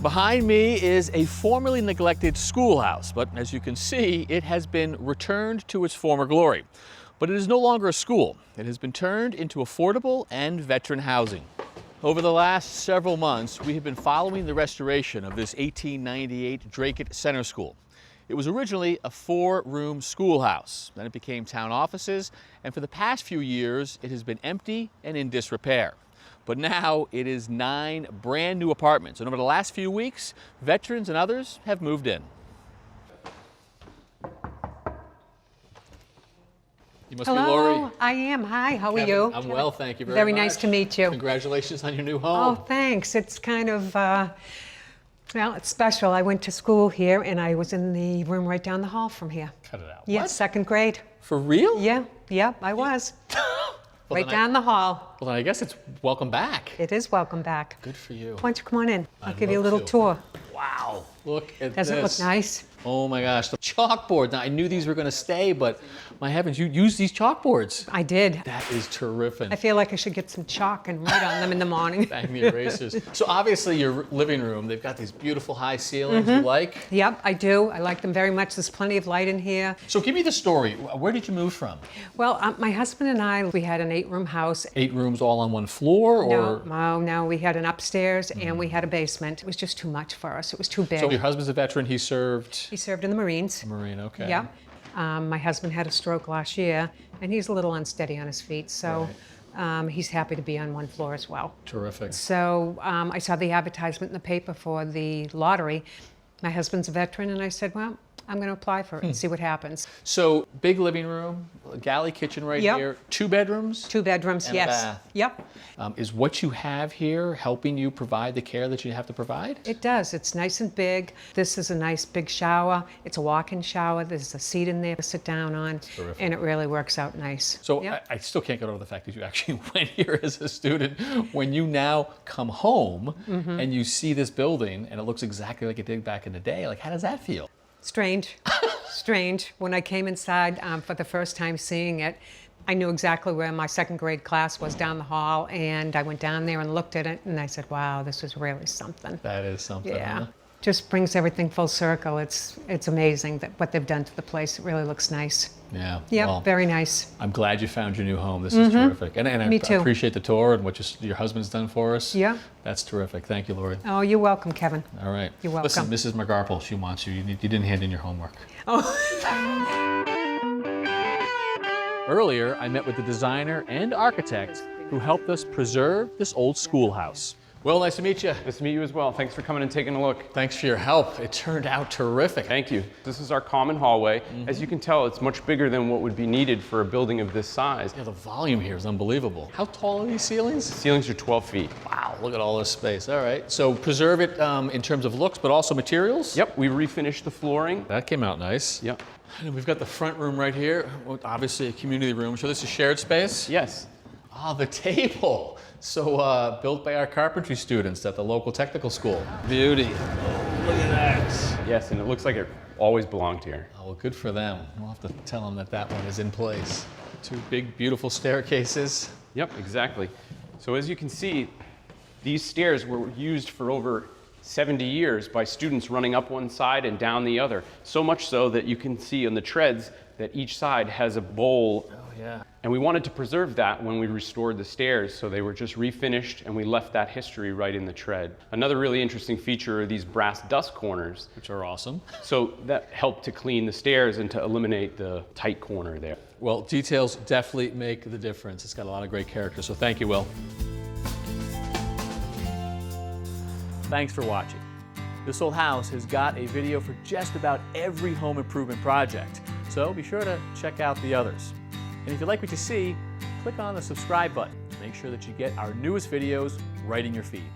Behind me is a formerly neglected schoolhouse, but as you can see, it has been returned to its former glory. But it is no longer a school. It has been turned into affordable and veteran housing. Over the last several months, we have been following the restoration of this 1898 Dracut Center School. It was originally a 4-room schoolhouse. Then it became town offices, and for the past few years, it has been empty and in disrepair. But now it is 9 brand new apartments, and over the last few weeks, veterans and others have moved in. You must be Lori. Hello, I am. Hi, how are Kevin, you? I'm well, thank you very much. Very nice to meet you. Congratulations on your new home. Oh, thanks. It's kind of, well, it's special. I went to school here, and I was in the room right down the hall from here. Cut it out. Yes, What? 2nd grade. For real? Yeah, I was. Well, Right down the hall. Well, then I guess it's welcome back. It is welcome back. Good for you. Why don't you come on in? I'll I'd give you a love little to. tour. Wow, look at this. Does it look nice? Oh my gosh, the chalkboard. Now, I knew these were going to stay, but my heavens, you use these chalkboards. I did. That is terrific. I feel like I should get some chalk and write on them in the morning. Bang the erasers. So obviously your living room, they've got these beautiful high ceilings you like. Yep, I do. I like them very much. There's plenty of light in here. So give me the story. Where did you move from? Well, my husband and I, we had an 8-room house. 8 rooms all on one floor, or? No, we had an upstairs and we had a basement. It was just too much for us. It was too big. So your husband's a veteran, he served? He served in the Marines. Marine, okay. Yeah. My husband had a stroke last year, and he's a little unsteady on his feet, so he's happy to be on one floor as well. Terrific. So I saw the advertisement in the paper for the lottery. My husband's a veteran, and I said, well, I'm going to apply for it and see what happens. So big living room, galley kitchen right Yep. here, 2 bedrooms? 2 bedrooms, And a yes. bath. Yep. Is what you have here helping you provide the care that you have to provide? It does. It's nice and big. This is a nice big shower. It's a walk-in shower. There's a seat in there to sit down on, Terrific. and it really works out nice. So Yep. I still can't get over the fact that you actually went here as a student. When you now come home and you see this building and it looks exactly like it did back in the day, like how does that feel? Strange. Strange. When I came inside for the first time seeing it, I knew exactly where my 2nd grade class was down the hall, and I went down there and looked at it, and I said, wow, this is really something. That is something. Yeah. Huh? Just brings everything full circle. It's amazing that what they've done to the place. It really looks nice. Yeah. Yep, Well, very nice. I'm glad you found your new home. This is terrific. And I Me too. appreciate the tour and what your husband's done for us. Yeah. That's terrific. Thank you, Lori. Oh, you're welcome, Kevin. All right. You're welcome. Listen, Mrs. McGarple, she wants you. You didn't hand in your homework. Earlier, I met with the designer and architect who helped us preserve this old schoolhouse. Well, nice to meet you. Nice to meet you as well. Thanks for coming and taking a look. Thanks for your help. It turned out terrific. Thank you. This is our common hallway. As you can tell, it's much bigger than what would be needed for a building of this size. Yeah, the volume here is unbelievable. How tall are these ceilings? Ceilings are 12 feet. Wow, look at all this space. All right, so preserve it in terms of looks, but also materials? Yep, we refinished the flooring. That came out nice. Yep. And we've got the front room right here, obviously a community room. So this is shared space? Yes. Ah, the table. So built by our carpentry students at the local technical school. Beauty. Look at that. Yes, and it looks like it always belonged here. Oh, well, good for them. We'll have to tell them that that one is in place. 2 big, beautiful staircases. Yep, exactly. So as you can see, these stairs were used for over 70 years by students running up one side and down the other. So much so that you can see on the treads that each side has a bowl. Oh, yeah. And we wanted to preserve that when we restored the stairs, so they were just refinished and we left that history right in the tread. Another really interesting feature are these brass dust corners. Which are awesome. So that helped to clean the stairs and to eliminate the tight corner there. Well, details definitely make the difference. It's got a lot of great character, so thank you, Will. Thanks for watching. This Old House has got a video for just about every home improvement project, so be sure to check out the others. And if you like what you see, click on the subscribe button to make sure that you get our newest videos right in your feed.